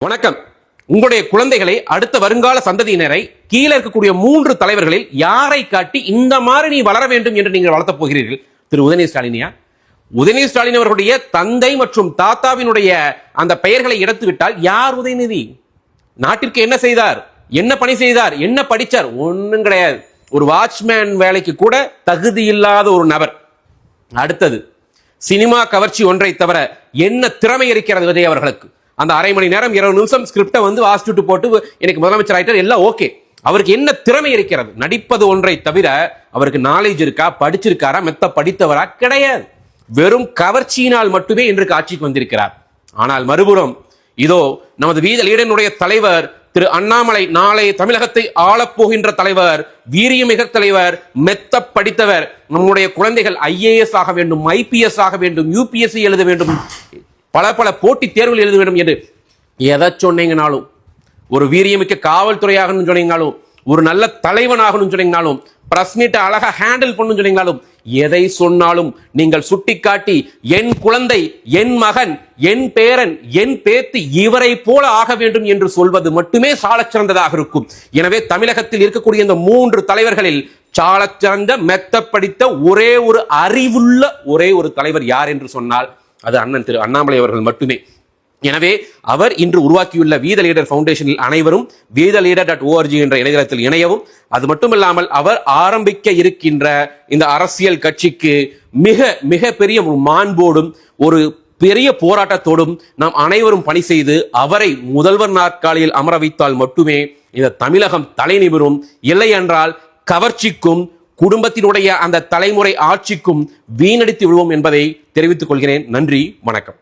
வணக்கம். உங்களுடைய குழந்தைகளை அடுத்த வருங்கால சந்ததியினரை கீழே இருக்கக்கூடிய 3 தலைவர்களில் யாரை காட்டி இந்த மாதிரி நீ வளர வேண்டும் என்று நீங்கள் வளர்த்தப் போகிறீர்கள்? திரு உதயநிதி ஸ்டாலினியா? உதயநிதி ஸ்டாலின் அவர்களுடைய தந்தை மற்றும் தாத்தாவினுடைய அந்த பெயர்களை எடுத்துவிட்டால் யார் உதயநிதி? நாட்டிற்கு என்ன செய்தார்? என்ன பணி செய்தார்? என்ன படிச்சார்? ஒன்னும் கிடையாது. ஒரு வாட்ச்மேன் வேலைக்கு கூட தகுதி இல்லாத ஒரு நபர். அடுத்தது, சினிமா கவர்ச்சி ஒன்றை தவிர என்ன திறமை இருக்கிறது விஜய் அவர்களுக்கு? அந்த அரை மணி நேரம் 20 நிமிஷம் ஸ்கிரிப்டை வாசிச்சுட்டு போட்டு எனக்கு முதலமைச்சர் ஆயிட்டார், எல்லாம் ஓகே. அவருக்கு என்ன திறமை இருக்கிறது? நடிப்பது ஒன்றை தவிர அவருக்கு நாலேஜ் இருக்கா? படிச்சிருக்காரா? மெத்த படித்தவரா? கிடையாது. வெறும் கவர்ச்சியினால் மட்டுமே இன்றைக்கு ஆட்சிக்கு வந்திருக்கிறார். ஆனால் மறுபுறம் இதோ நமது வீத லீடனுடைய தலைவர் திரு அண்ணாமலை, நாளை தமிழகத்தை ஆளப்போகின்ற தலைவர், வீரியமிக தலைவர், மெத்த படித்தவர். நம்முடைய குழந்தைகள் IAS ஆக வேண்டும், IPS ஆக வேண்டும், UPSC எழுத வேண்டும், பல பல போட்டி தேர்வுகள் எழுத வேண்டும் என்று எதை சொன்னீங்கனாலும், ஒரு வீரியமிக்க காவல்துறையாகணும் சொன்னீங்கனாலும், ஒரு நல்ல தலைவனாகணும் சொன்னீங்கனாலும், பிரஸ் மீட்டை அழகா ஹேண்டில் பண்ணணும் சொன்னீங்கனாலும், எதை சொன்னாலும் நீங்கள் சுட்டிக்காட்டி என் குழந்தை, என் மகன், என் பேரன், என் பேத்தி இவரை போல ஆக வேண்டும் என்று சொல்வது மட்டுமே சாலச் சிறந்ததாக இருக்கும். எனவே தமிழகத்தில் இருக்கக்கூடிய இந்த 3 தலைவர்களில் சாலச் சிறந்த மெத்த படித்த ஒரே ஒரு அறிவுள்ள ஒரே ஒரு தலைவர் யார் என்று சொன்னால் அது அண்ணன் திரு அண்ணாமலை அவர்கள் மட்டுமே. எனவே அவர் இன்று உருவாக்கியுள்ள வீத லீடர் ஃபவுண்டேஷனில் அனைவரும் veetheleader.org என்ற இணையதளத்தில் இணையவும், அது மட்டுமில்லாமல் அவர் ஆரம்பிக்க இருக்கின்ற இந்த அரசியல் கட்சிக்கு மிக மிக பெரிய மாண்போடும் ஒரு பெரிய போராட்டத்தோடும் நாம் அனைவரும் பணி செய்து அவரை முதல்வர் நாற்காலியில் அமர வைத்தால் மட்டுமே இந்த தமிழகம் தலை நிமிரும். இல்லை என்றால் கவர்ச்சிக்கும் குடும்பத்தினுடைய அந்த தலைமுறை ஆட்சிக்கும் வீணடித்து விடுவோம் என்பதை தெரிவித்துக் கொள்கிறேன். நன்றி, வணக்கம்.